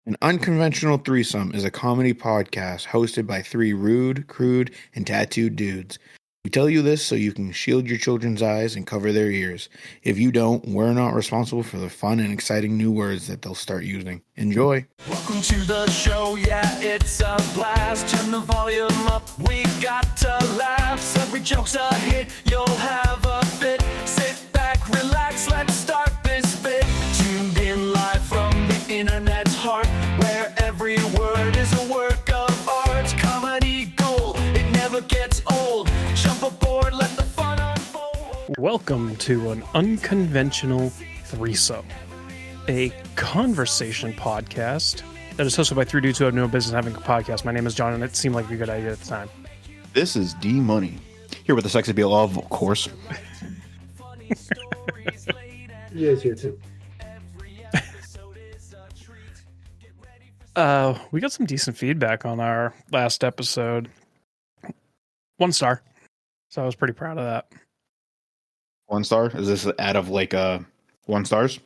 An Unconventional Threesome is a comedy podcast hosted by three rude, crude, and tattooed dudes. We tell you this so you can shield your children's eyes and cover their ears. If you don't, we're not responsible for the fun and exciting new words that they'll start using. Enjoy. Welcome to the show, yeah, it's a blast. Turn the volume up, we got to laugh. Every joke's a hit, you'll have a fit. Sit back, relax, let's start this bit. Tuned in live from the internet's heart, where every word is a work of art. Comedy gold, it never gets old. Jump aboard, let the fun unfold. Welcome to An Unconventional Threesome, a conversation podcast that is hosted by three dudes who have no business having a podcast. My name is John, and it seemed like a good idea at the time. This is D Money. Here with the Sex Appeal of course. You guys here too. We got some decent feedback on our last episode. 1 star. So I was pretty proud of that. 1 star? Is this out of 1 stars?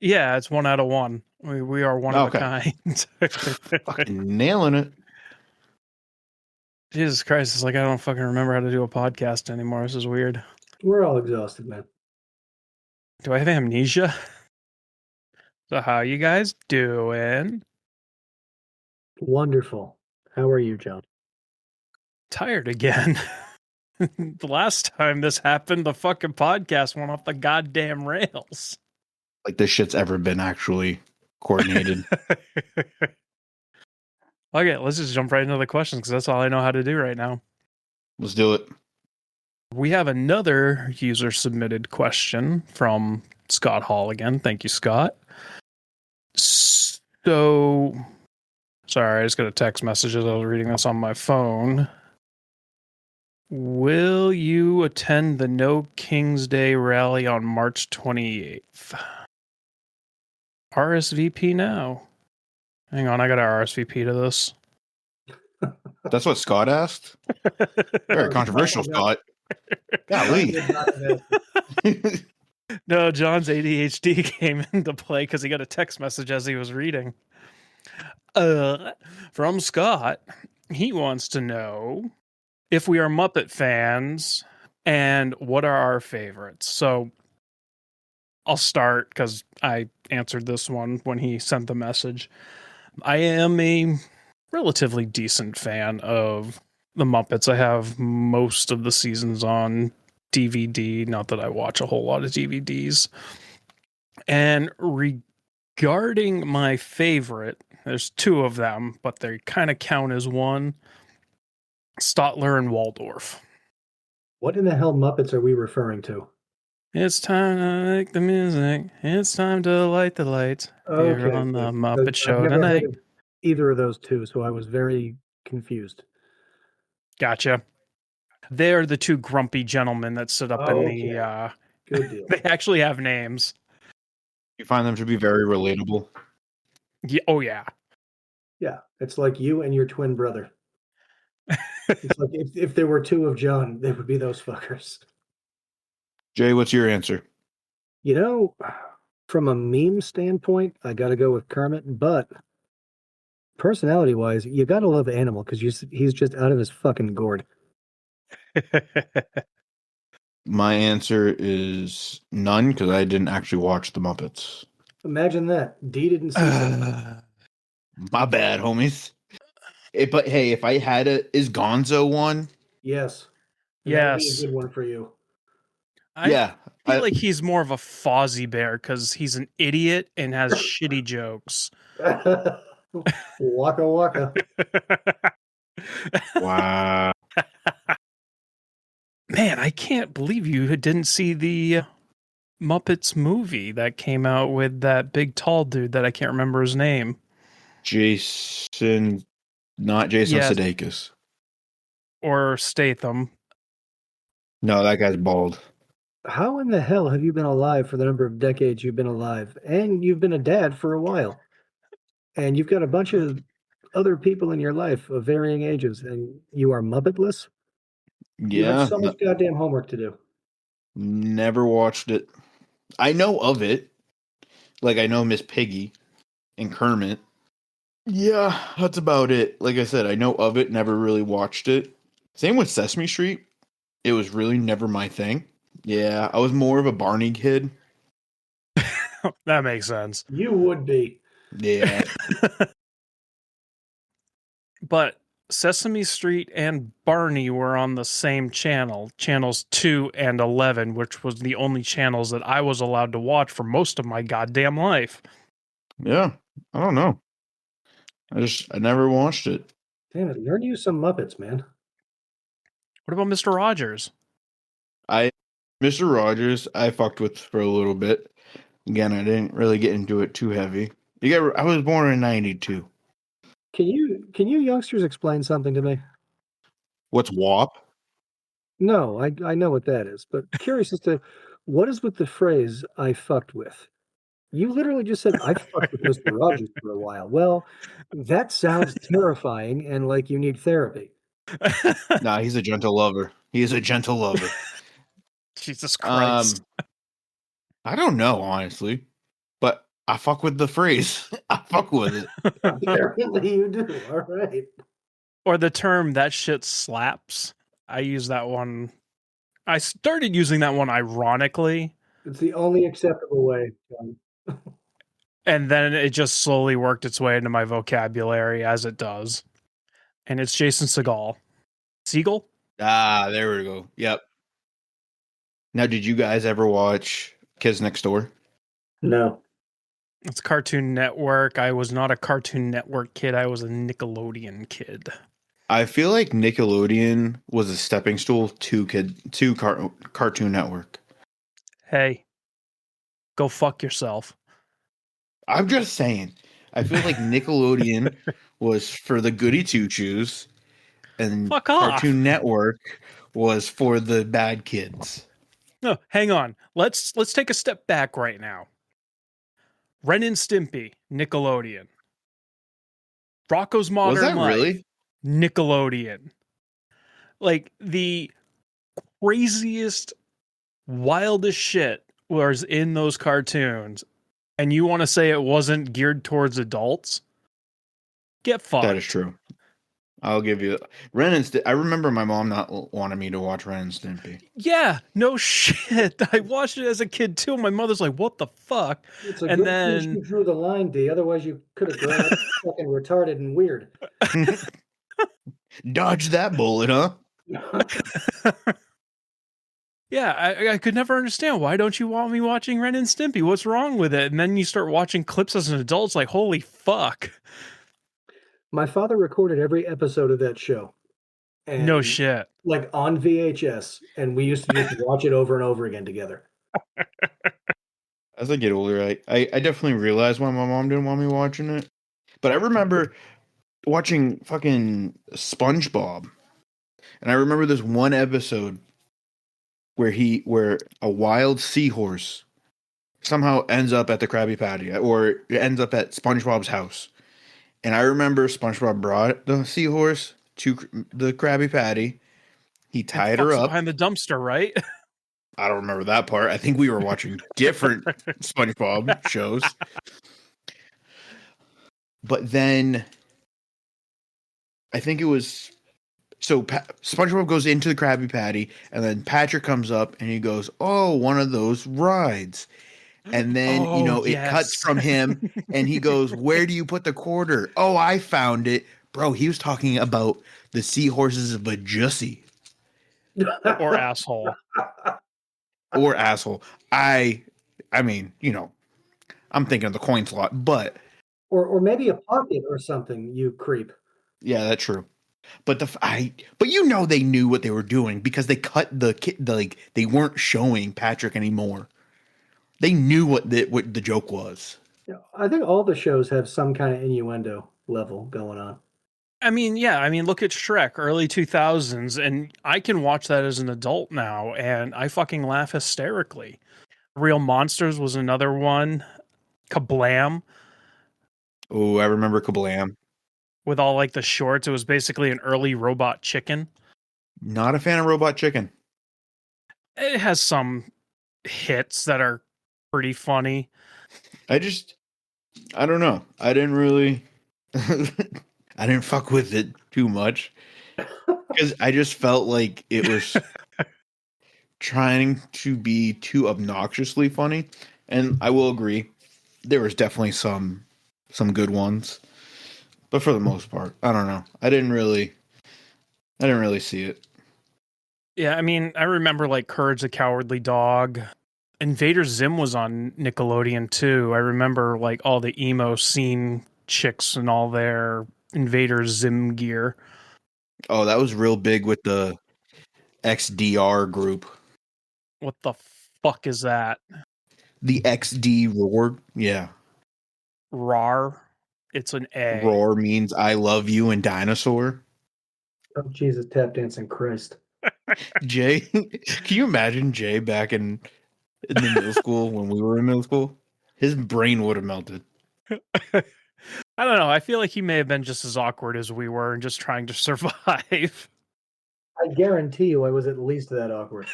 Yeah, it's 1 out of 1. We are one of a kind. Fucking nailing it. Jesus Christ, it's like I don't fucking remember how to do a podcast anymore. This is weird. We're all exhausted, man. Do I have amnesia? So how you guys doing? Wonderful. How are you, John? Tired again. The last time this happened, the fucking podcast went off the goddamn rails. Like this shit's ever been actually coordinated. Okay, let's just jump right into the questions because that's all I know how to do right now. Let's do it. We have another user submitted question from Scott Hall again. Thank you, Scott. So, sorry, I just got a text message as I was reading this on my phone. Will you attend the No King's Day rally on March 28th? RSVP now. Hang on, I got to RSVP to this. That's what Scott asked? Very controversial, Scott. Golly. No, John's ADHD came into play because he got a text message as he was reading. From Scott, he wants to know if we are Muppet fans and what are our favorites. So I'll start because I answered this one when he sent the message. I am a relatively decent fan of the Muppets. I have most of the seasons on DVD. Not that I watch a whole lot of DVDs. And regarding my favorite, there's 2 of them, but they kind of count as one. Stotler and Waldorf. What in the hell Muppets are we referring to? It's time to make the music. It's time to light the lights. Here on the Muppet Show I've never tonight. heard of either of those 2, so I was very confused. Gotcha. They're the 2 grumpy gentlemen that sit up in the... Good deal. They actually have names. You find them to be very relatable? Yeah, oh, yeah. Yeah, it's like you and your twin brother. It's like if there were 2 of John, they would be those fuckers. Jay, what's your answer? You know, from a meme standpoint, I got to go with Kermit, but personality-wise, you got to love Animal because he's just out of his fucking gourd. My answer is none because I didn't actually watch the Muppets. Imagine that. D didn't see something. My bad, homies. But hey, if I had is Gonzo one? Yes. Yes. That'd be a good one for you. I feel like he's more of a Fozzie Bear because he's an idiot and has shitty jokes. Waka waka. Wow. Man, I can't believe you didn't see the Muppets movie that came out with that big tall dude that I can't remember his name. Jason, not Jason Sudeikis. Or Statham. No, that guy's bald. How in the hell have you been alive for the number of decades you've been alive? And you've been a dad for a while. And you've got a bunch of other people in your life of varying ages, and you are Muppetless? You Yeah. have so much goddamn homework to do. Never watched it. I know of it. Like, I know Miss Piggy. and Kermit. Yeah, that's about it. Like I said, I know of it, never really watched it. Same with Sesame Street. It was really never my thing. Yeah, I was more of a Barney kid. That makes sense. You would be. Yeah. But Sesame Street and Barney were on the same channel, channels 2 and 11, which was the only channels that I was allowed to watch for most of my goddamn life. Yeah. I don't know. I never watched it. Damn it, learn you some Muppets, man. What about Mr. Rogers? Mr. Rogers, I fucked with for a little bit. Again, I didn't really get into it too heavy. I was born in 92. Can you youngsters explain something to me? What's WAP? No, I know what that is, but curious as to what is with the phrase "I fucked with." You literally just said, "I fucked with Mr. Rogers for a while." Well, that sounds terrifying and like you need therapy. Nah, he's a gentle lover. He is a gentle lover. Jesus Christ. I don't know, honestly. But I fuck with the phrase. I fuck with it. Apparently you do. All right. Or the term "that shit slaps." I use that one. I started using that one ironically, It's the only acceptable way. John. and then it just slowly worked its way into my vocabulary as it does. And it's Jason Segel. Siegel? Ah, there we go. Yep. Now, did you guys ever watch Kids Next Door? No. It's Cartoon Network. I was not a Cartoon Network kid. I was a Nickelodeon kid. I feel like Nickelodeon was a stepping stool to Cartoon Network. Hey, go fuck yourself. I'm just saying. I feel like Nickelodeon was for the goody two shoes, and Fuck off. Cartoon Network was for the bad kids. No, hang on. Let's take a step back right now. Ren and Stimpy, Nickelodeon. Rocco's Modern Was that Life, really? Nickelodeon. Like the craziest, wildest shit was in those cartoons, and you want to say it wasn't geared towards adults? Get fucked. That is true. I'll give you Ren and Stimpy. I remember my mom not wanting me to watch Ren and Stimpy. Yeah, no shit. I watched it as a kid too. My mother's like, "What the fuck?" It's a And good thing then you drew the line, D. Otherwise, you could have grown up fucking retarded and weird. Dodge that bullet, huh? yeah, I could never understand, why don't you want me watching Ren and Stimpy? What's wrong with it? And then you start watching clips as an adult, it's like, holy fuck. My father recorded every episode of that show. And No shit. like on VHS, and we used to just watch it over and over again together. As I get older, I definitely realized why my mom didn't want me watching it. But I remember watching fucking SpongeBob. And I remember this one episode where a wild seahorse somehow ends up at the Krabby Patty, or it ends up at SpongeBob's house. And I remember SpongeBob brought the seahorse to the Krabby Patty. He tied her Fucks it up. behind the dumpster, right? I don't remember that part. I think we were watching different SpongeBob shows. But then I think it was SpongeBob goes into the Krabby Patty, and then Patrick comes up and he goes, "Oh, one of those rides." And then, it cuts from him and he goes, "Where do you put the quarter?" "Oh, I found it." Bro, he was talking about the seahorses of a Jussie. Or asshole. Or asshole. I mean, I'm thinking of the coin slot, but or maybe a pocket or something, you creep. yeah, that's true. But they knew what they were doing, because they cut they weren't showing Patrick anymore. They knew what the joke was. Yeah, I think all the shows have some kind of innuendo level going on. I mean, yeah, look at Shrek, early 2000s, and I can watch that as an adult now, and I fucking laugh hysterically. Real Monsters was another one. Kablam. Oh, I remember Kablam. With all like the shorts, it was basically an early Robot Chicken. Not a fan of Robot Chicken. It has some hits that are pretty funny. I don't know. I didn't really. I didn't fuck with it too much because I just felt like it was trying to be too obnoxiously funny. And I will agree, there was definitely some good ones, but for the most part, I don't know. I didn't really see it. Yeah, I mean, I remember like Courage the Cowardly Dog. Invader Zim was on Nickelodeon too. I remember like all the emo scene chicks and all their Invader Zim gear. Oh, that was real big with the XDR group. What the fuck is that? The XD roar. Yeah. RAR. It's an A. Roar means I love you in dinosaur. Oh, Jesus, tap dancing Christ. Jay, can you imagine Jay back in the middle school when we were in middle school? His brain would have melted. I don't know. I feel like he may have been just as awkward as we were and just trying to survive. I guarantee you I was at least that awkward.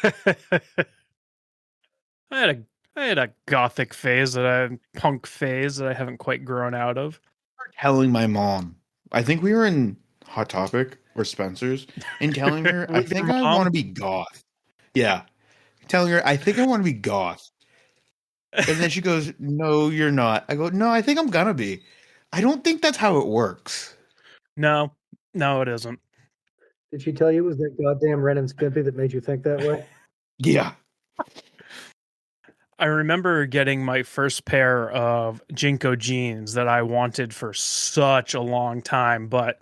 I had a gothic phase punk phase that I haven't quite grown out of. Telling my mom, I think we were in Hot Topic or Spencer's, and telling her, I With your think I mom? want to be goth. Yeah. Telling her, I think I want to be goth. And then she goes, no, you're not. I go, no, I think I'm gonna be. I don't think that's how it works. No, it isn't. Did she tell you it was that goddamn Ren and Stimpy that made you think that way? Yeah. I remember getting my first pair of Jinko jeans that I wanted for such a long time, but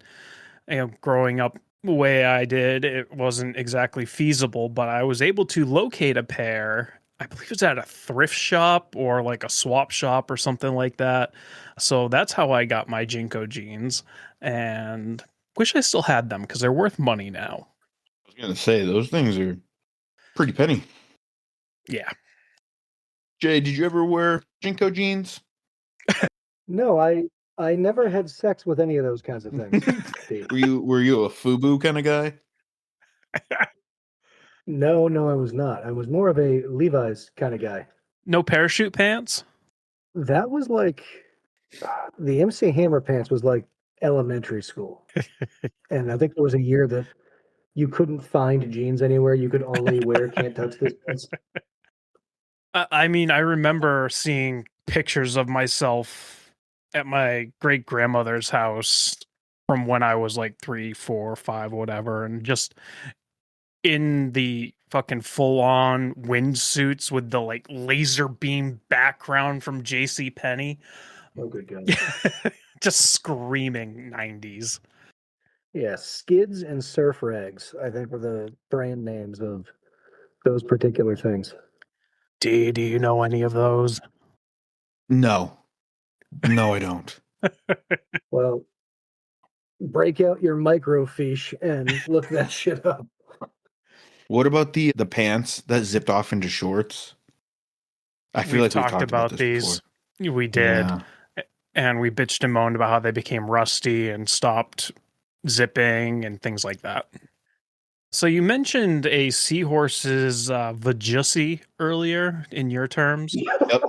growing up the way I did, it wasn't exactly feasible, but I was able to locate a pair. I believe it was at a thrift shop or like a swap shop or something like that. So that's how I got my Jinko jeans, and wish I still had them because they're worth money now. I was gonna say those things are pretty penny. Yeah. Jay, did you ever wear Jinko jeans? No, I never had sex with any of those kinds of things. Steve. Were you a FUBU kind of guy? No, I was not. I was more of a Levi's kind of guy. No parachute pants? That was like the MC Hammer pants was like elementary school. And I think there was a year that you couldn't find jeans anywhere. You could only wear can't touch this pants. I mean, I remember seeing pictures of myself at my great grandmother's house from when I was like 3, 4, 5, whatever, and just in the fucking full on windsuits with the like laser beam background from JC Penney. Oh, good God. Just screaming 90s. Yeah, Skids and Surf Rags, I think were the brand names of those particular things. Do you know any of those? No. No, I don't. Well, break out your microfiche and look that shit up. What about the pants that zipped off into shorts? I feel like we've talked about this these. before. We did. Yeah. And we bitched and moaned about how they became rusty and stopped zipping and things like that. So you mentioned a seahorse's vajussi earlier in your terms. Yep.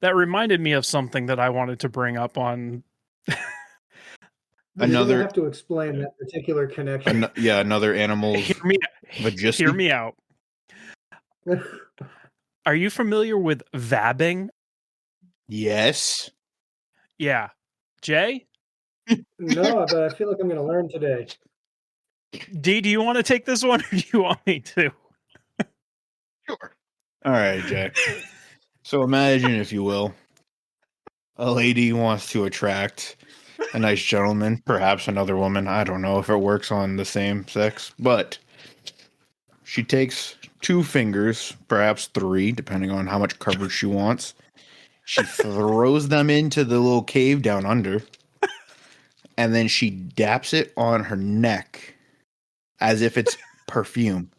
That reminded me of something that I wanted to bring up on. You're gonna have to explain that particular connection. Another animal's vajussi. Hear me out. Are you familiar with vabbing? Yes. Yeah. Jay? No, but I feel like I'm going to learn today. D, do you want to take this one or do you want me to? Sure. All right, Jay. So imagine, if you will, a lady wants to attract a nice gentleman, perhaps another woman. I don't know if it works on the same sex, but she takes 2 fingers, perhaps 3, depending on how much coverage she wants. She throws them into the little cave down under, and then she daps it on her neck as if it's perfume.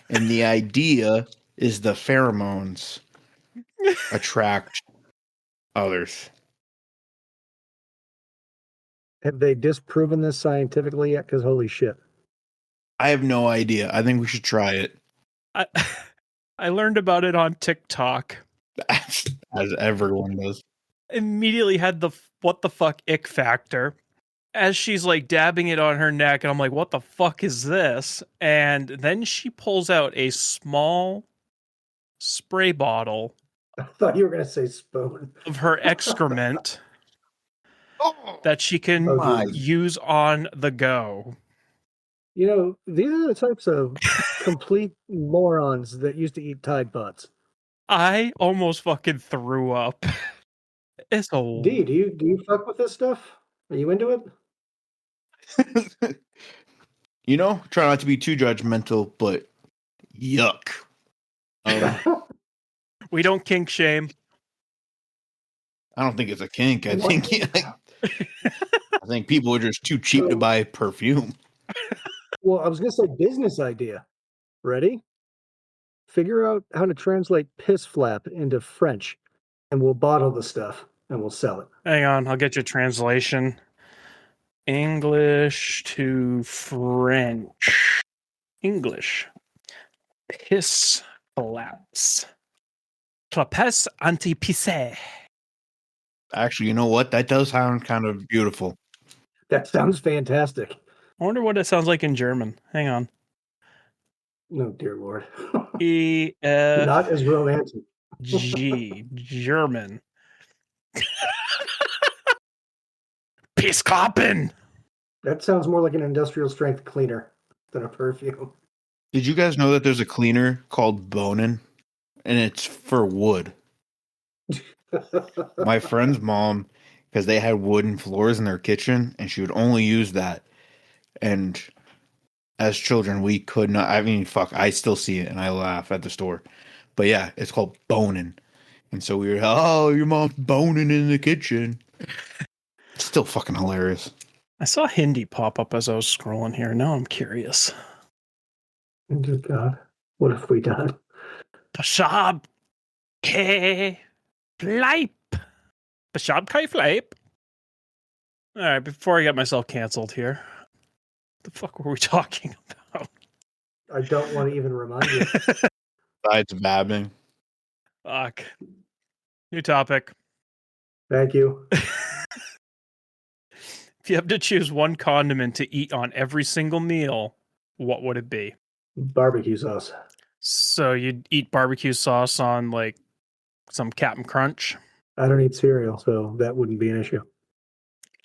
And the idea is the pheromones attract others. Have they disproven this scientifically yet? Because holy shit. I have no idea. I think we should try it. I learned about it on TikTok. As everyone does. immediately had the what the fuck ick factor as she's like dabbing it on her neck, and I'm like, what the fuck is this? And then she pulls out a small spray bottle I thought you were going to say spoon. of her excrement Oh, that she can Oh, my. use on the go. You know, these are the types of complete morons that used to eat Tide Pods. I almost fucking threw up. It's a D, do you fuck with this stuff? Are you into it? You know, try not to be too judgmental, but yuck. we don't kink shame. I don't think it's a kink. I What? think I think people are just too cheap to buy perfume. Well, I was going to say business idea. Ready? Figure out how to translate piss flap into French, and we'll bottle the stuff and we'll sell it. Hang on, I'll get you a translation. English to French. English. Piss flaps. Clapes anti-pisse. Actually, you know what? That does sound kind of beautiful. That sounds fantastic. I wonder what it sounds like in German. Hang on. No, dear Lord. E-F-G. Not as romantic. German. Pisskappen. That sounds more like an industrial strength cleaner than a perfume. Did you guys know that there's a cleaner called Bonin? And it's for wood. My friend's mom, because they had wooden floors in their kitchen, and she would only use that. And as children, we could not. I mean, fuck, I still see it and I laugh at the store. But yeah, it's called boning. And so we were, oh, your mom's boning in the kitchen. It's still fucking hilarious. I saw Hindi pop up as I was scrolling here. Now I'm curious. Good God. What have we done? Bashab K Fleip. Bashab K Fleip. All right, before I get myself canceled here, what the fuck were we talking about? I don't want to even remind you. Besides vabbing. Fuck. New topic. Thank you. If you have to choose one condiment to eat on every single meal, what would it be? Barbecue sauce. So you'd eat barbecue sauce on like some Captain Crunch. I don't eat cereal, so that wouldn't be an issue.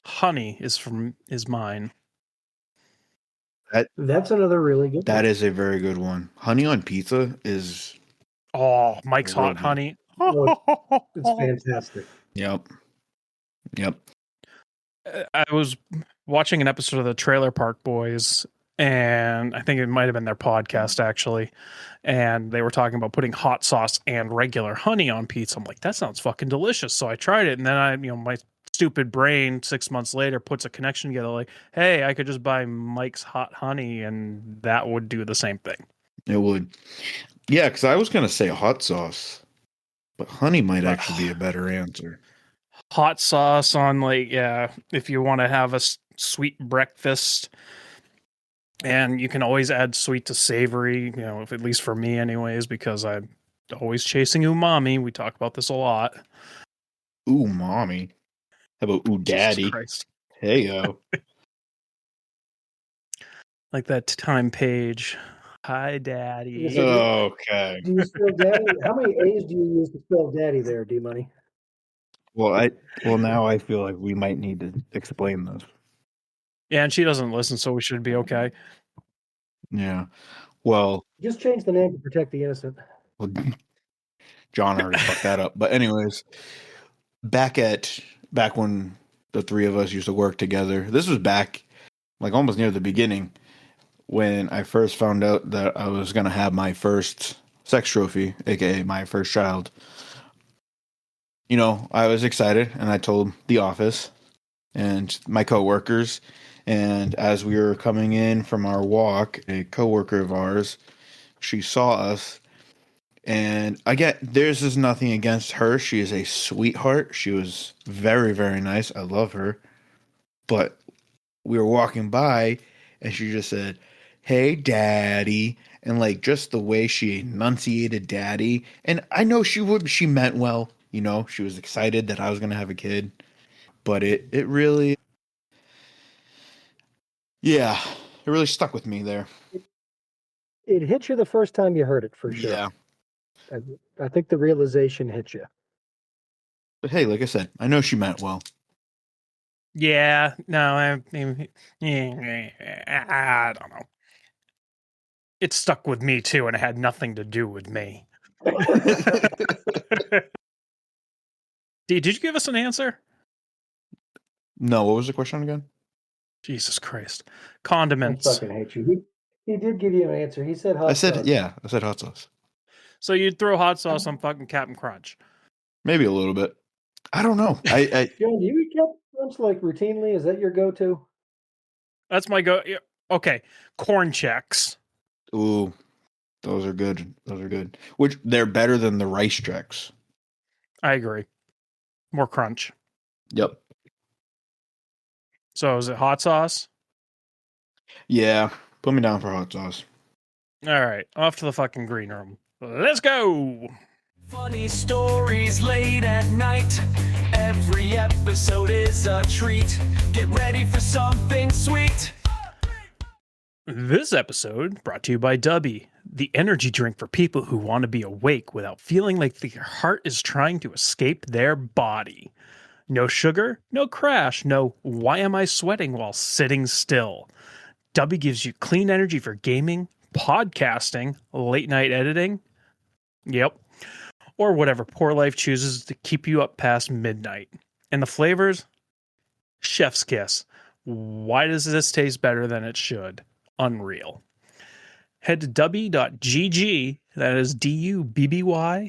Honey is mine. That's another really good That one. is a very good one. Honey on pizza is. Oh, Mike's Really hot good. honey. It's fantastic. Yep. Yep. I was watching an episode of the Trailer Park Boys, and I think it might have been their podcast actually, and they were talking about putting hot sauce and regular honey on pizza. I'm like, that sounds fucking delicious. So I tried it, and then my stupid brain 6 months later puts a connection together like, hey, I could just buy Mike's hot honey and that would do the same thing. It would. Yeah, because I was going to say hot sauce, but honey might actually be a better answer. Hot sauce on if you want to have a sweet breakfast, and you can always add sweet to savory, at least for me anyways, because I'm always chasing umami. We talk about this a lot. Ooh, mommy. How about ooh, daddy? Jesus Christ. Hey, yo. Like that time page. Hi, daddy. Okay. Do you spell daddy? How many A's do you use to spell daddy there, D-Money? Well, now I feel like we might need to explain this. Yeah, and she doesn't listen, so we should be okay. Yeah. Well, Just change the name to protect the innocent. John already fucked that up. But anyways, back when the three of us used to work together, this was back like almost near the beginning when I first found out that I was going to have my first sex trophy, aka my first child. I was excited and I told the office and my coworkers. And as we were coming in from our walk, a coworker of ours, she saw us. And there's just nothing against her. She is a sweetheart. She was very, very nice. I love her. But we were walking by and she just said, "Hey, daddy." And like just the way she enunciated daddy. And I know she meant well. You know, she was excited that I was going to have a kid. But it really, yeah, it really stuck with me there. It hit you the first time you heard it, for sure. Yeah. I think the realization hit you. But hey, like I said, I know she meant well. Yeah, no, I don't know. It stuck with me too, and it had nothing to do with me. Did you give us an answer? No, what was the question again? Jesus Christ. I Condiments. fucking hate you. He did give you an answer. He said hot I said, sauce. yeah, I said hot sauce. So you'd throw hot sauce on fucking Captain Crunch. Maybe a little bit. I don't know. John, do you eat Captain Crunch like routinely? Is that your go-to? That's my go. Okay, corn checks. Ooh, those are good. Those are good. Which they're better than the rice checks. I agree. More crunch. Yep. So is it hot sauce? Yeah, put me down for hot sauce. All right, off to the fucking green room. Let's go. Funny stories late at night. Every episode is a treat. Get ready for something sweet. This episode brought to you by Dubby, the energy drink for people who want to be awake without feeling like their heart is trying to escape their body. No sugar, no crash, no why am I sweating while sitting still. Dubby gives you clean energy for gaming, podcasting, late night editing. Yep. Or whatever poor life chooses to keep you up past midnight. And the flavors? Chef's kiss. Why does this taste better than it should? Unreal. Head to dubby.gg, that is dubby.gg,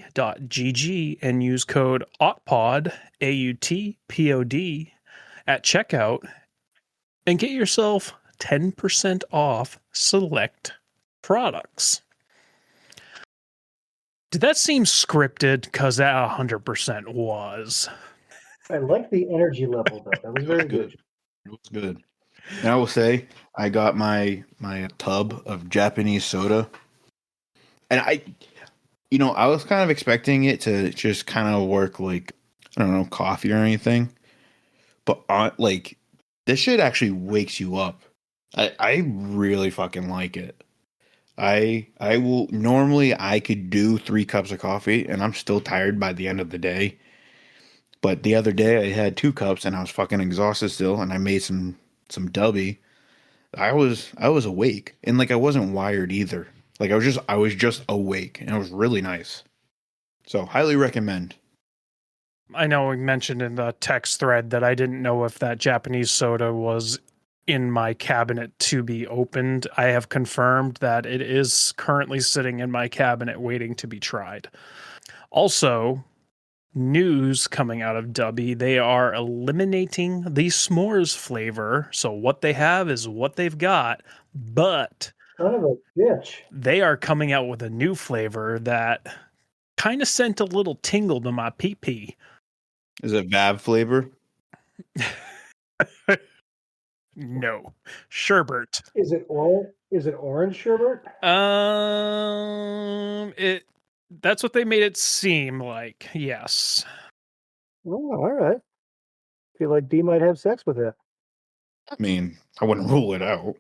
and use code AUTPOD, AUTPOD, at checkout, and get yourself 10% off select products. Did that seem scripted? Because that 100% was. I like the energy level, though. That was very good. It was good. And I will say, I got my tub of Japanese soda, and I was kind of expecting it to just kind of work like, I don't know, coffee or anything, but like this shit actually wakes you up. I really fucking like it. I will normally I could do 3 cups of coffee and I'm still tired by the end of the day. But the other day I had 2 cups and I was fucking exhausted still, and I made some Dubby. I was awake, and like I wasn't wired either. Like I was just awake, and it was really nice. So highly recommend. I know we mentioned in the text thread that I didn't know if that Japanese soda was in my cabinet to be opened. I have confirmed that it is currently sitting in my cabinet waiting to be tried. Also, news coming out of Dubby, they are eliminating the s'mores flavor. So what they have is what they've got, but Son of a bitch. they are coming out with a new flavor that kind of sent a little tingle to my pee-pee. Is it Vab flavor? No. Sherbet. Is it orange sherbet? That's what they made it seem like. Yes. Oh, all right. Feel like D might have sex with it. I mean, I wouldn't rule it out.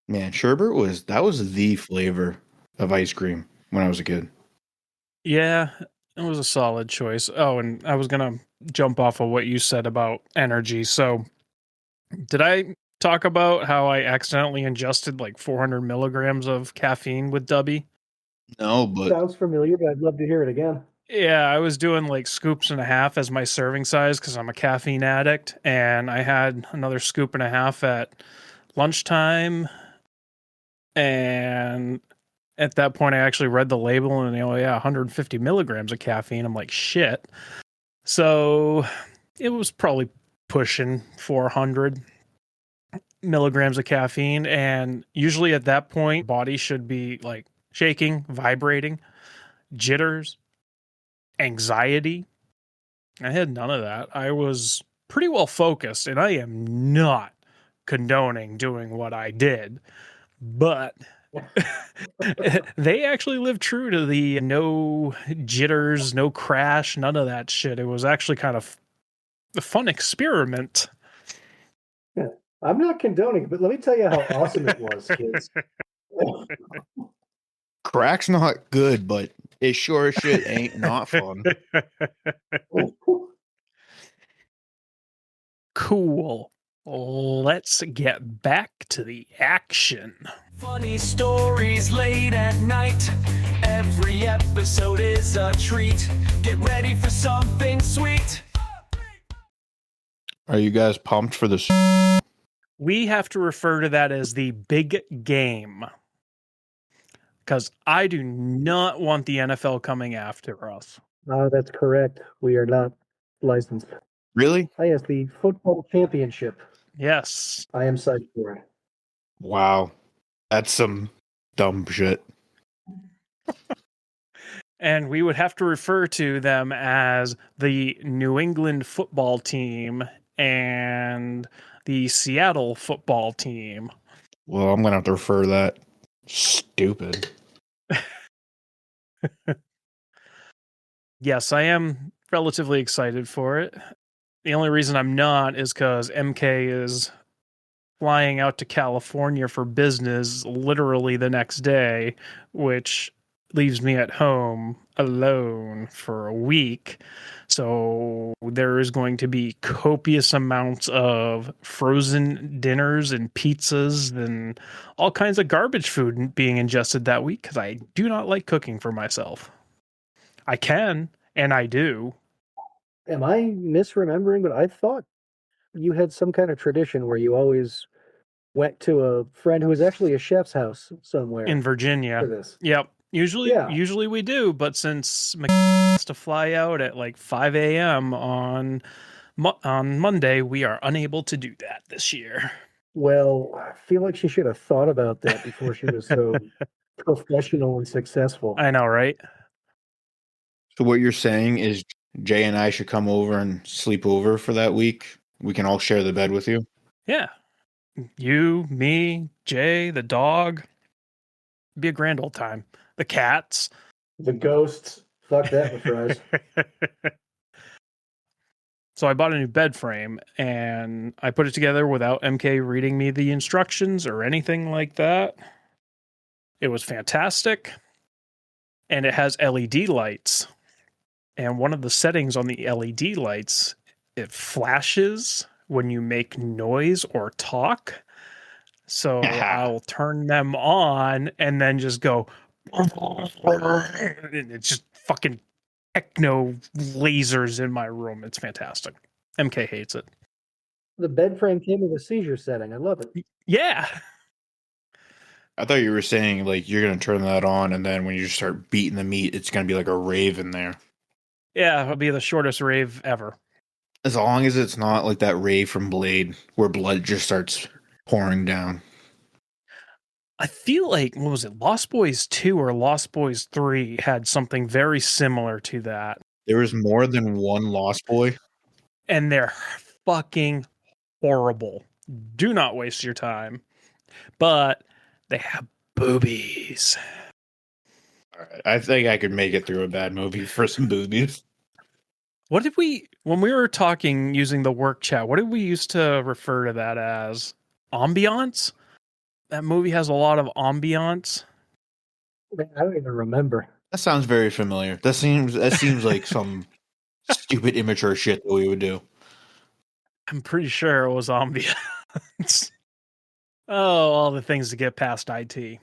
Man, sherbet was the flavor of ice cream when I was a kid. Yeah, it was a solid choice. Oh, and I was going to jump off of what you said about energy. So, did I talk about how I accidentally ingested like 400 milligrams of caffeine with Dubby? No, but Sounds familiar, but I'd love to hear it again. Yeah, I was doing like scoops and a half as my serving size because I'm a caffeine addict, and I had another scoop and a half at lunchtime. And at that point, I actually read the label, and 150 milligrams of caffeine. I'm like, shit. So it was probably pushing 400 milligrams of caffeine, and usually at that point, body should be like shaking, vibrating, jitters, anxiety. I had none of that. I was pretty well focused, and I am not condoning doing what I did, but They actually lived true to the no jitters, no crash, none of that shit. It was actually kind of a fun experiment. Yeah. I'm not condoning it, but let me tell you how awesome it was, kids. Crack's not good, but it sure as shit ain't not fun. Cool. Let's get back to the action. Funny stories late at night. Every episode is a treat. Get ready for something sweet. Are you guys pumped for this? We have to refer to that as the big game. Because I do not want the NFL coming after us. That's correct. We are not licensed. Really? Yes, the football championship. Yes. I am psyched for it. Wow. That's some dumb shit. And we would have to refer to them as the New England football team and the Seattle football team. Well, I'm going to have to refer to that. Stupid. Yes, I am relatively excited for it. The only reason I'm not is because MK is flying out to California for business literally the next day, which leaves me at home alone for a week. So there is going to be copious amounts of frozen dinners and pizzas and all kinds of garbage food being ingested that week because I do not like cooking for myself. I can, and I do. Am I misremembering? But I thought you had some kind of tradition where you always went to a friend who was actually a chef's house somewhere In Virginia. for this. Yep. Usually, Yeah. usually we do, but since has to fly out at like 5 a.m. on Monday, we are unable to do that this year. Well, I feel like she should have thought about that before she was so professional and successful. I know, right? So what you're saying is Jay and I should come over and sleep over for that week? We can all share the bed with you? Yeah. You, me, Jay, the dog. Be a grand old time. The cats. The ghosts. Fuck that with fries. So I bought a new bed frame and I put it together without MK reading me the instructions or anything like that. It was fantastic. And it has LED lights. And one of the settings on the LED lights, it flashes when you make noise or talk. So I'll turn them on and then just go, and it's just fucking techno lasers in my room. It's fantastic. MK hates it. The bed frame came with a seizure setting. I love it. Yeah. I thought you were saying like you're going to turn that on and then when you start beating the meat, it's going to be like a rave in there. Yeah, it'll be the shortest rave ever. As long as it's not like that rave from Blade where blood just starts pouring down. I feel like, what was it, Lost Boys 2 or Lost Boys 3 had something very similar to that. There was more than one Lost Boy. And they're fucking horrible. Do not waste your time. But they have boobies. All right. I think I could make it through a bad movie for some boobies. What did we, when we were talking using the work chat, what did we used to refer to that as? Ambiance? That movie has a lot of ambiance. Man, I don't even remember. That sounds very familiar. That seems like some stupid immature shit that we would do. I'm pretty sure it was ambiance. Oh, all the things to get past IT.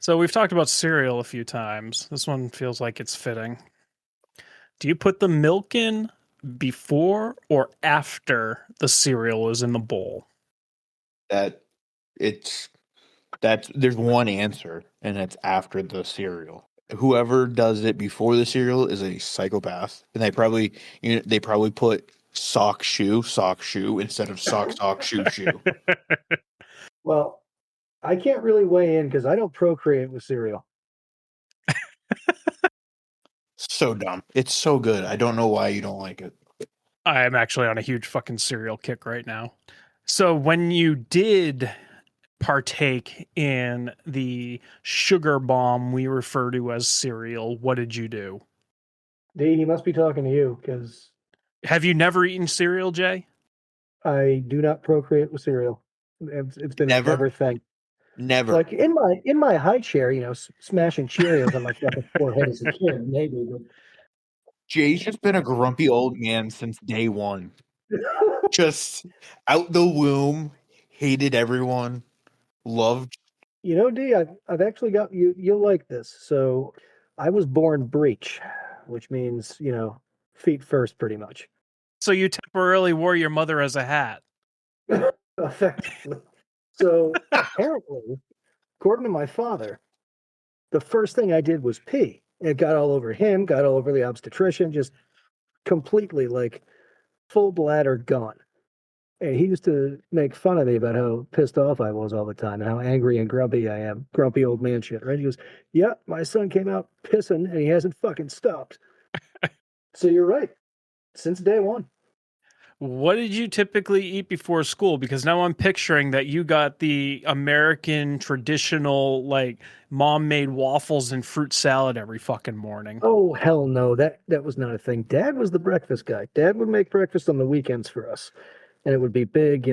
So we've talked about cereal a few times. This one feels like it's fitting. Do you put the milk in before or after the cereal is in the bowl? There's one answer, and it's after the cereal. Whoever does it before the cereal is a psychopath, and they probably put sock shoe instead of sock shoe. Well, I can't really weigh in because I don't procreate with cereal. So dumb. It's so good. I don't know why you don't like it. I am actually on a huge fucking cereal kick right now. So when you did partake in the sugar bomb we refer to as cereal, what did you do? D, he must be talking to you because Have you never eaten cereal, Jay? I do not procreate with cereal. It's been a Never? never thing. Never. Like in my high chair, smashing Cheerios on my fucking forehead as a kid, maybe. Jay's just been a grumpy old man since day one. But Just out the womb, hated everyone, loved. D, I've actually got you. You'll like this. So, I was born breech, which means feet first, pretty much. So you temporarily wore your mother as a hat. Effectively. So apparently, according to my father, the first thing I did was pee. It got all over him, got all over the obstetrician, just completely like full bladder gone. And he used to make fun of me about how pissed off I was all the time and how angry and grumpy I am. Grumpy old man shit, right? He goes, yeah, my son came out pissing and he hasn't fucking stopped. So you're right. Since day one. What did you typically eat before school? Because now I'm picturing that you got the American traditional, like, mom made waffles and fruit salad every fucking morning. Oh hell no, that was not a thing. Dad was the breakfast guy. Dad would make breakfast on the weekends for us. And it would be big,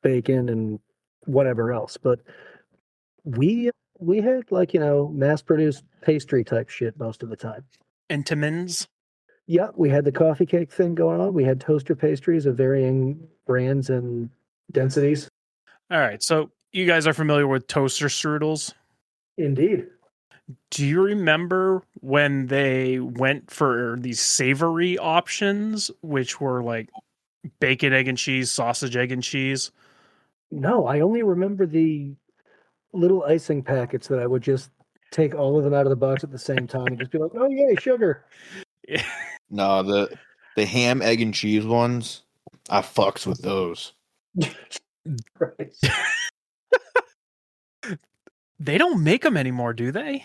bacon and whatever else. But we had like, mass produced pastry type shit most of the time. Entenmann's? Yeah, we had the coffee cake thing going on. We had toaster pastries of varying brands and densities. All right, so you guys are familiar with toaster strudels? Indeed. Do you remember when they went for these savory options, which were like bacon, egg, and cheese, sausage, egg, and cheese? No, I only remember the little icing packets that I would just take all of them out of the box at the same time and just be like, oh, yay, sugar. No, the ham, egg, and cheese ones, I fucks with those. Right. They don't make them anymore, do they?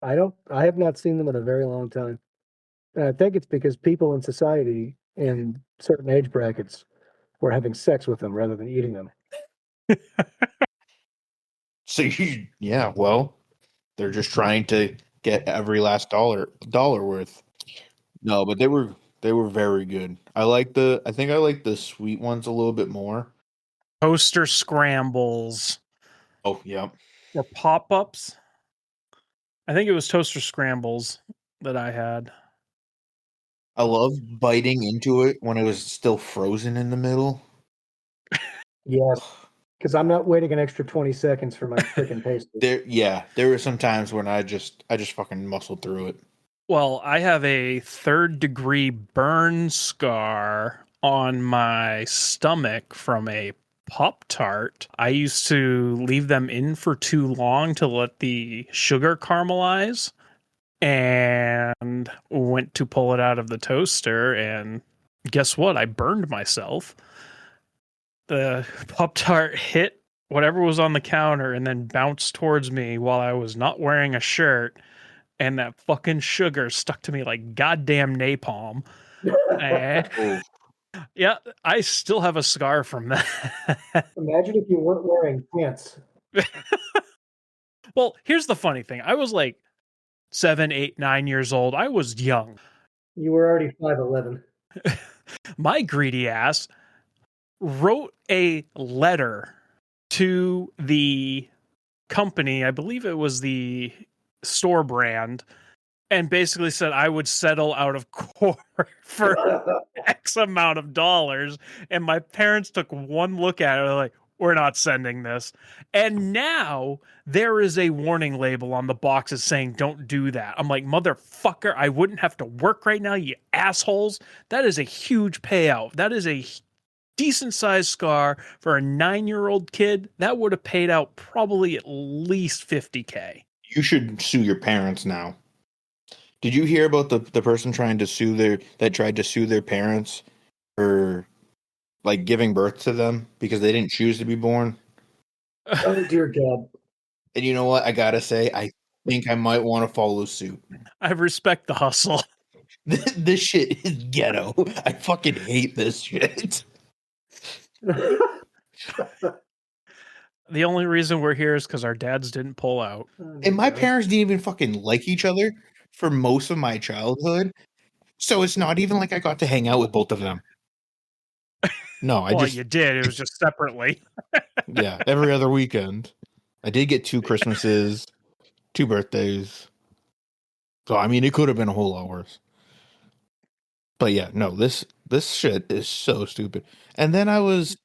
I have not seen them in a very long time. And I think it's because people in society in certain age brackets were having sex with them rather than eating them. So yeah, well, they're just trying to get every last dollar worth. No, but they were very good. I think I like the sweet ones a little bit more. Toaster scrambles. Oh, yeah. Or pop-ups. I think it was toaster scrambles that I had. I love biting into it when it was still frozen in the middle. Yes, because I'm not waiting an extra 20 seconds for my freaking pastry. There were some times when I just fucking muscled through it. Well, I have a 3rd-degree burn scar on my stomach from a Pop-Tart. I used to leave them in for too long to let the sugar caramelize, and went to pull it out of the toaster, and guess what? I burned myself. The Pop-Tart hit whatever was on the counter and then bounced towards me while I was not wearing a shirt. And that fucking sugar stuck to me like goddamn napalm. And yeah, I still have a scar from that. Imagine if you weren't wearing pants. Well, here's the funny thing. I was like 7, 8, 9 years old. I was young. You were already 5'11". My greedy ass wrote a letter to the company. I believe it was the store brand, and basically said I would settle out of court for X amount of dollars. And my parents took one look at it, like, we're not sending this. And now there is a warning label on the boxes saying, don't do that. I'm like, motherfucker, I wouldn't have to work right now, you assholes. That is a huge payout. That is a decent sized scar for a 9-year-old kid. That would have paid out probably at least $50K. You should sue your parents now. Did you hear about the person tried to sue their parents for like giving birth to them because they didn't choose to be born? Oh dear God. And you know what? I gotta say, I think I might want to follow suit. I respect the hustle. This shit is ghetto. I fucking hate this shit. The only reason we're here is because our dads didn't pull out. And my parents didn't even fucking like each other for most of my childhood. So it's not even like I got to hang out with both of them. No, You did. It was just separately. yeah, every other weekend. I did get 2 Christmases, 2 birthdays. So I mean, it could have been a whole lot worse. But yeah, no, this shit is so stupid. And then I was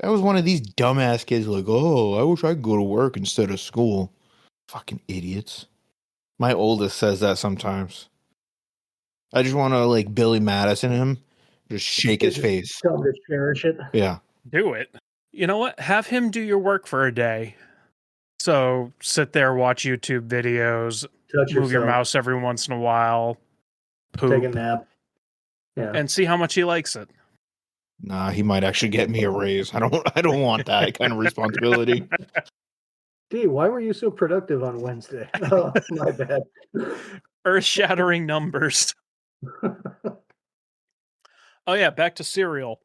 one of these dumbass kids like, oh, I wish I could go to work instead of school. Fucking idiots. My oldest says that sometimes. I just want to like Billy Madison him, just shake his face. Tell him to cherish it. Yeah. Do it. You know what? Have him do your work for a day. So sit there, watch YouTube videos, Touch move your yourself. mouse every once in a while, poop, Take a nap. Yeah. and see how much he likes it. Nah, he might actually get me a raise. I don't want that kind of responsibility. D, why were you so productive on Wednesday? Oh, my bad. Earth-shattering numbers. Oh yeah, back to cereal.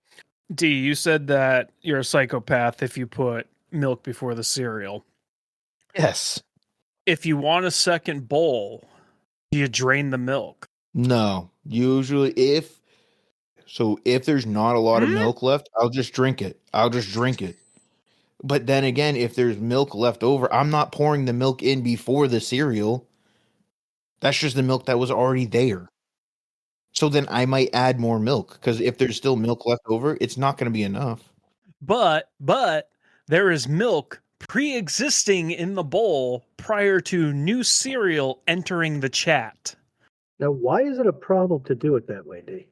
D, you said that you're a psychopath if you put milk before the cereal. Yes. If you want a second bowl, do you drain the milk? No. Usually if there's not a lot of milk left, I'll just drink it. But then again, if there's milk left over, I'm not pouring the milk in before the cereal. That's just the milk that was already there. So then I might add more milk because if there's still milk left over, it's not going to be enough. But there is milk pre-existing in the bowl prior to new cereal entering the chat. Now, why is it a problem to do it that way, D?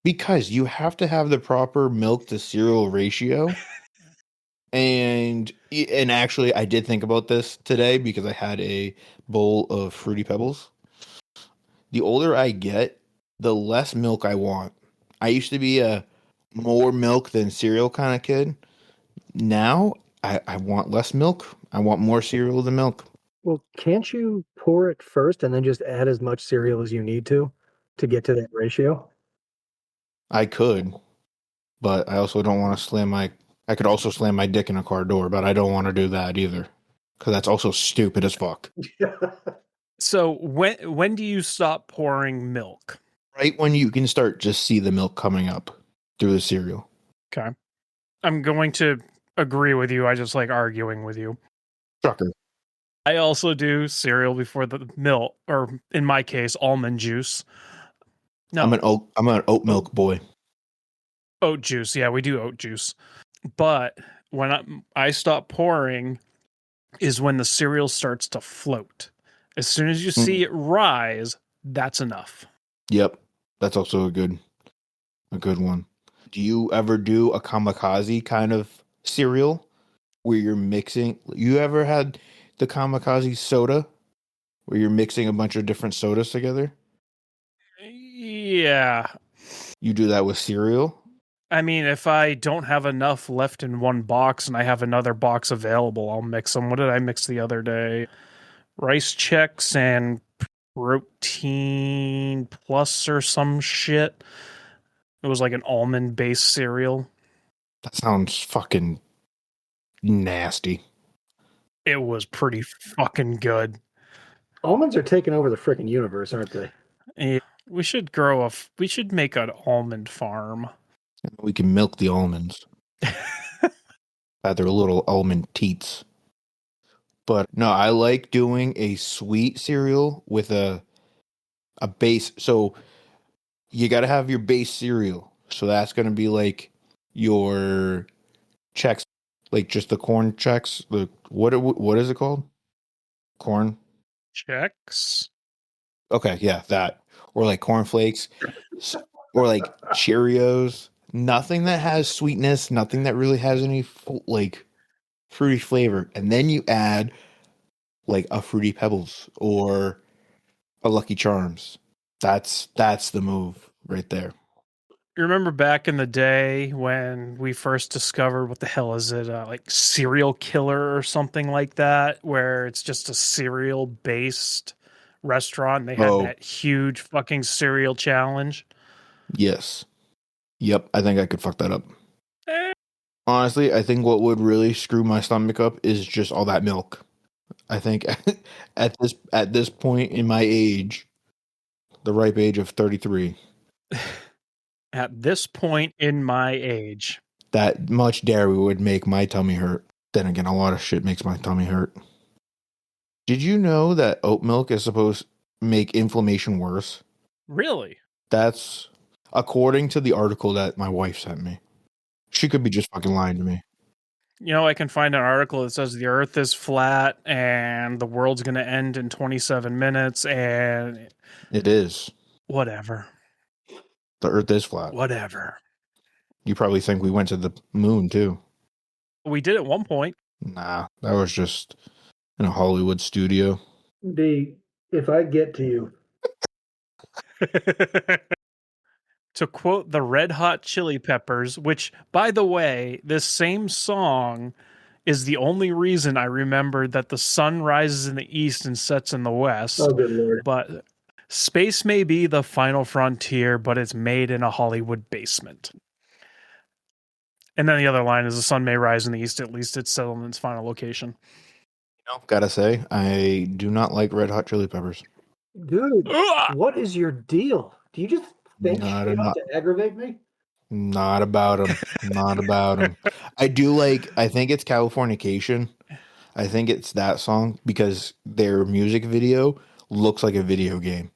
Because you have to have the proper milk to cereal ratio. And actually, I did think about this today because I had a bowl of Fruity Pebbles. The older I get, the less milk I want. I used to be a more milk than cereal kind of kid. Now, I want less milk. I want more cereal than milk. Well, can't you pour it first and then just add as much cereal as you need to get to that ratio? I could, but I also don't want to I could also slam my dick in a car door, but I don't want to do that either. Because that's also stupid as fuck. So when do you stop pouring milk? Right when you can start just see the milk coming up through the cereal. Okay. I'm going to agree with you. I just like arguing with you. Shocker. I also do cereal before the milk, or in my case, almond juice. No, I'm an oat milk boy. Oat juice. Yeah, we do oat juice. But when I stop pouring is when the cereal starts to float. As soon as you see it rise, that's enough. Yep. That's also a good one. Do you ever do a kamikaze kind of cereal where you're mixing? You ever had the kamikaze soda where you're mixing a bunch of different sodas together? Yeah. You do that with cereal? I mean, if I don't have enough left in one box and I have another box available, I'll mix them. What did I mix the other day? Rice Chex and Protein Plus or some shit. It was like an almond-based cereal. That sounds fucking nasty. It was pretty fucking good. Almonds are taking over the freaking universe, aren't they? Yeah, we should make an almond farm. We can milk the almonds. Their little almond teats. But no, I like doing a sweet cereal with a base. So you got to have your base cereal. So that's going to be like your Chex, like just the corn Chex. What is it called? Corn Chex. Okay, yeah, that. Or like cornflakes, or like Cheerios. Nothing that has sweetness, nothing that really has any like fruity flavor. And then you add like a Fruity Pebbles or a Lucky Charms. That's the move right there. You remember back in the day when we first discovered what the hell is it, like Serial Killer or something like that, where it's just a cereal based restaurant and they had that huge fucking cereal challenge? Yes. Yep, I think I could fuck that up. Honestly, I think what would really screw my stomach up is just all that milk. I think at this point in my age, the ripe age of 33, At this point in my age, that much dairy would make my tummy hurt. Then again, a lot of shit makes my tummy hurt. Did you know that oat milk is supposed to make inflammation worse? really? That's according to the article that my wife sent me. She could be just fucking lying to me. You know, I can find an article that says the Earth is flat and the world's going to end in 27 minutes and It is. whatever. The earth is flat. Whatever. You probably think we went to the moon too. We did at one point. Nah, that was just in a Hollywood studio. If I get to you, To quote the Red Hot Chili Peppers, which, by the way, this same song is the only reason I remembered that the sun rises in the east and sets in the west. oh good lord. But space may be the final frontier, but it's made in a Hollywood basement. And then the other line is the sun may rise in the east, at least it's settled in its final location. You know, gotta say, I do not like Red Hot Chili Peppers. Dude, Ugh! what is your deal? Do you just think Not shit enough. out to aggravate me? Not about them. Not about them. I think it's Californication. I think it's that song because their music video looks like a video game.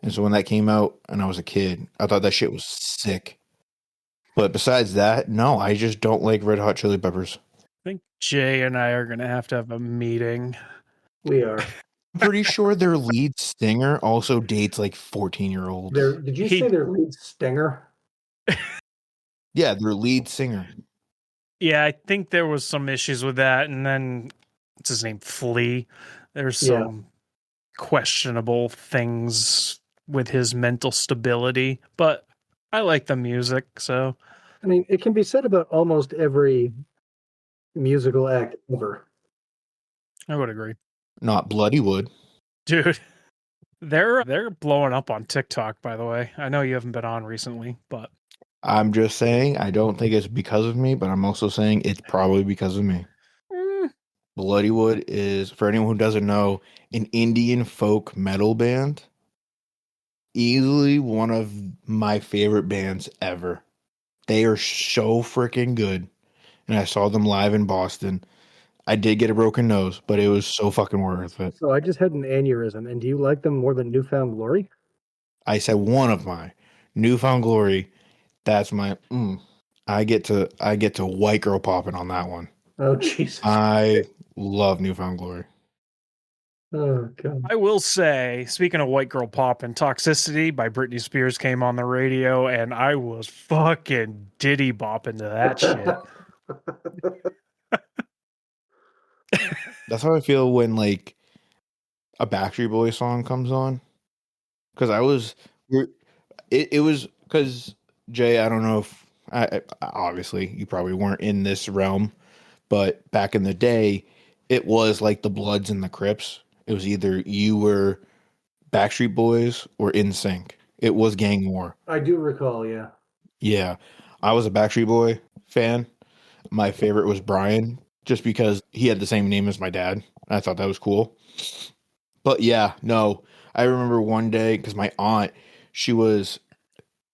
And so when that came out and I was a kid, I thought that shit was sick. But besides that, no, I just don't like Red Hot Chili Peppers. I think Jay and I are going to have a meeting. We are. I'm pretty sure their lead singer also dates like 14-year-olds. Did you say their lead stinger? Yeah, their lead singer. Yeah, I think there was some issues with that. And then, what's his name? Flea. There's some questionable things with his mental stability. But I like the music, so. I mean, it can be said about almost every musical act ever. I would agree. Not Bloodywood. Dude, they're blowing up on TikTok, by the way. I know you haven't been on recently, but I'm just saying, I don't think it's because of me, but I'm also saying it's probably because of me. Bloodywood is, for anyone who doesn't know, an Indian folk metal band. Easily one of my favorite bands ever. They are so freaking good. And I saw them live in Boston. I did get a broken nose, but it was so fucking worth it. So I just had an aneurysm, and do you like them more than Newfound Glory? I said one of my Newfound Glory. That's my. I get to white girl popping on that one. Oh Jesus! I love Newfound Glory. Oh God! I will say, speaking of white girl pop and Toxicity by Britney Spears came on the radio, and I was fucking diddy bopping to that shit. That's how I feel when like a Backstreet Boys song comes on. Because it was because Jay, I don't know if obviously you probably weren't in this realm, but back in the day, it was like the Bloods and the Crips. It was either you were Backstreet Boys or NSYNC. It was gang war. I do recall, yeah. Yeah, I was a Backstreet Boy fan. My favorite was Brian, just because he had the same name as my dad. I thought that was cool. But yeah, no, I remember one day because my aunt,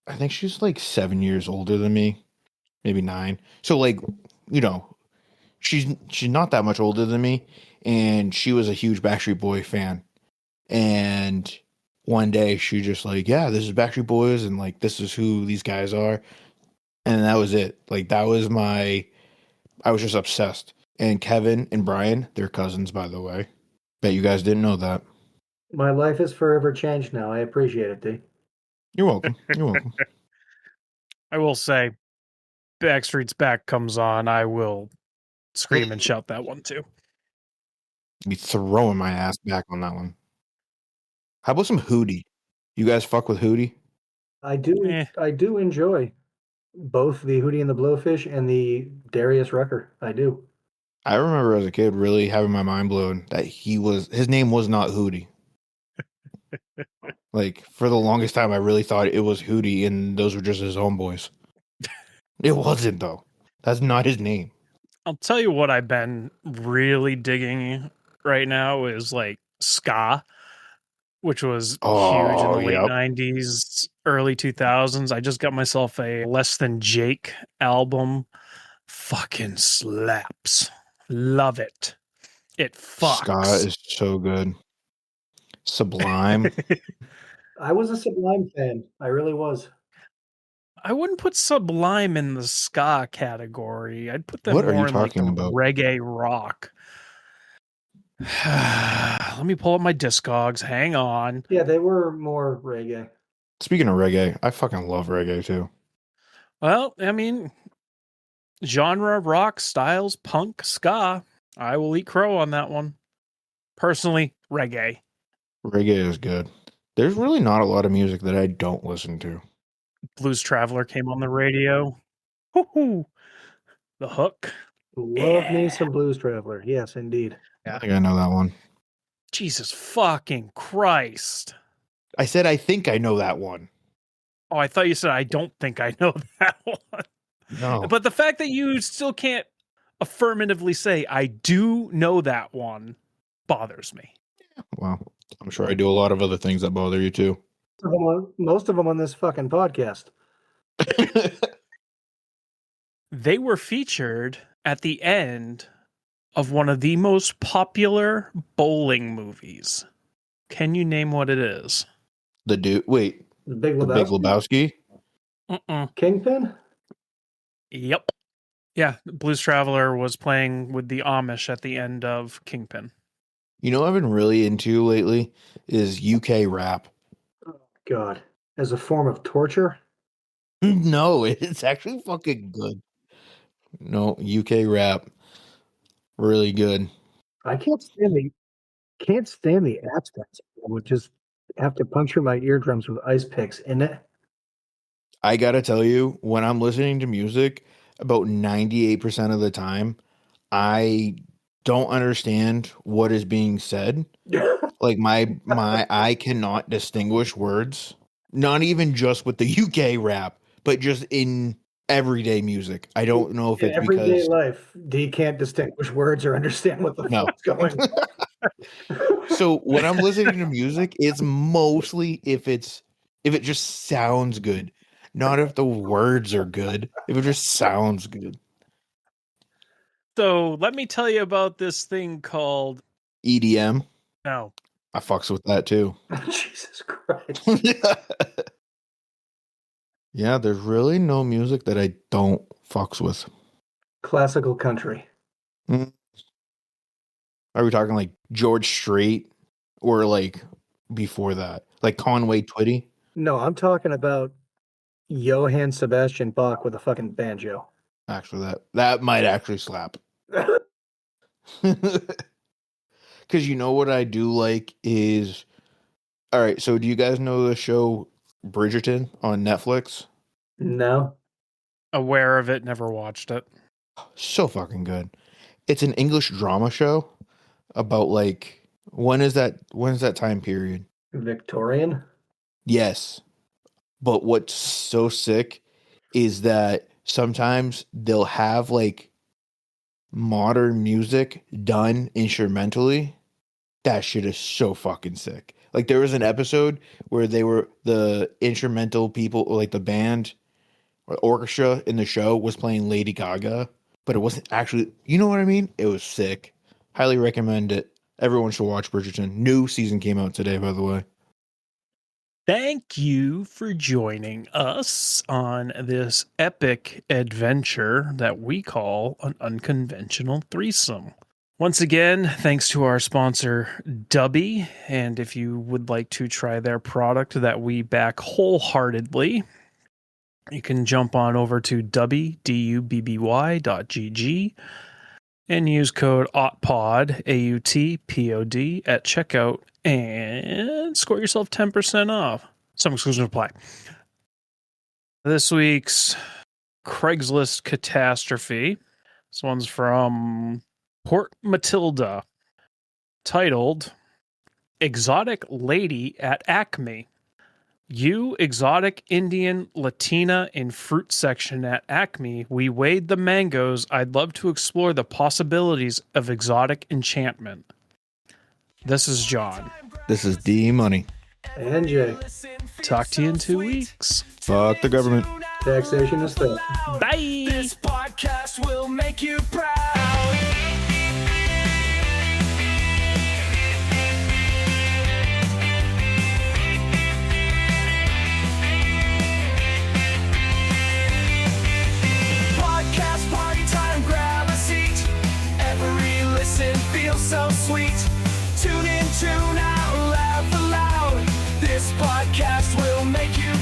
I think she's like 7 years older than me, maybe 9. So like, you know, she's not that much older than me, and she was a huge Backstreet Boy fan. And one day she just like, yeah, this is Backstreet Boys, and like this is who these guys are, and that was it. Like I was just obsessed. And Kevin and Brian, they're cousins, by the way. Bet you guys didn't know that. My life is forever changed now. I appreciate it, D. You're welcome. You're welcome. I will say, Backstreet's Back comes on, I will scream and shout that one too. Be throwing my ass back on that one. How about some Hootie? You guys fuck with Hootie? I do enjoy both the Hootie and the Blowfish and the Darius Rucker. I do. I remember as a kid really having my mind blown that his name was not Hootie. Like for the longest time, I really thought it was Hootie and those were just his homeboys. It wasn't though. That's not his name. I'll tell you what I've been really digging right now is like ska, which was huge in Oh, the late yep. 90s, early 2000s. I just got myself a Less Than Jake album. Fucking slaps. Love it. It Ska fucks. is so good. Sublime. I was a Sublime fan. I really was. I wouldn't put Sublime in the ska category. I'd put them What are you more in like the talking about? reggae rock. Let me pull up my Discogs. Hang on. Yeah, they were more reggae. Speaking of reggae, I fucking love reggae too. Well, I mean, genre, rock, styles, punk, ska. I will eat crow on that one. Personally, reggae. Reggae is good. There's really not a lot of music that I don't listen to. Blues Traveler came on the radio. Woo-hoo. The Hook. Love me Yeah. some Blues Traveler. Yes, indeed. I think I know that one. Jesus fucking Christ. I said I think I know that one. Oh, I thought you said I don't think I know that one. No. But the fact that you still can't affirmatively say I do know that one bothers me. Well, I'm sure I do a lot of other things that bother you too. Most of them on this fucking podcast. They were featured at the end of one of the most popular bowling movies. Can you name what it is? The dude, wait, The Big the Big Lebowski? Lebowski? Kingpin? Yep. Yeah, Blues Traveler was playing with the Amish at the end of Kingpin. You know what I've been really into lately is UK rap. God. As a form of torture? No, it's actually fucking good. No, UK rap. Really good. I can't stand the accents. I would just have to puncture my eardrums with ice picks in it. I gotta tell you, when I'm listening to music, about 98% of the time, I don't understand what is being said. Like I cannot distinguish words. Not even just with the UK rap, but just in everyday music. I don't know if In it's everyday because life, D can't distinguish words or understand what the no. fuck's going on. So when I'm listening to music, it's mostly if it just sounds good. Not if the words are good. If it just sounds good. So let me tell you about this thing called EDM. no. I fucks with that too. Jesus Christ. Yeah, there's really no music that I don't fucks with. Classical country. Mm. Are we talking like George Strait or like before that? Like Conway Twitty? No, I'm talking about Johann Sebastian Bach with a fucking banjo. Actually, that might actually slap. Because you know what I do like is, all right. So do you guys know the show Bridgerton on Netflix? No. Aware of it, never watched it. So fucking good. It's an English drama show about like when is that time period? Victorian? Yes. But what's so sick is that sometimes they'll have like modern music done instrumentally. That shit is so fucking sick. Like there was an episode where they were the instrumental people, like the band or orchestra in the show was playing Lady Gaga, but it wasn't actually, you know what I mean? It was sick. Highly recommend it. Everyone should watch Bridgerton. New season came out today, by the way. Thank you for joining us on this epic adventure that we call an unconventional threesome. Once again, thanks to our sponsor, Dubby. And if you would like to try their product that we back wholeheartedly, you can jump on over to dubby.gg and use code AUTPOD, AUTPOD, at checkout and score yourself 10% off. Some exclusions apply. This week's Craigslist catastrophe. This one's from Port Matilda, titled Exotic Lady at Acme. You, exotic Indian, Latina in fruit section at Acme, we weighed the mangoes. I'd love to explore the possibilities of exotic enchantment. This is John. This is D Money. And Jay. Talk to you in 2 weeks. Fuck the government. Taxation is theft. Bye. This podcast will make you proud. Podcast party time, grab a seat. Every listen feels so sweet. Tune in, tune out, laugh aloud. This podcast will make you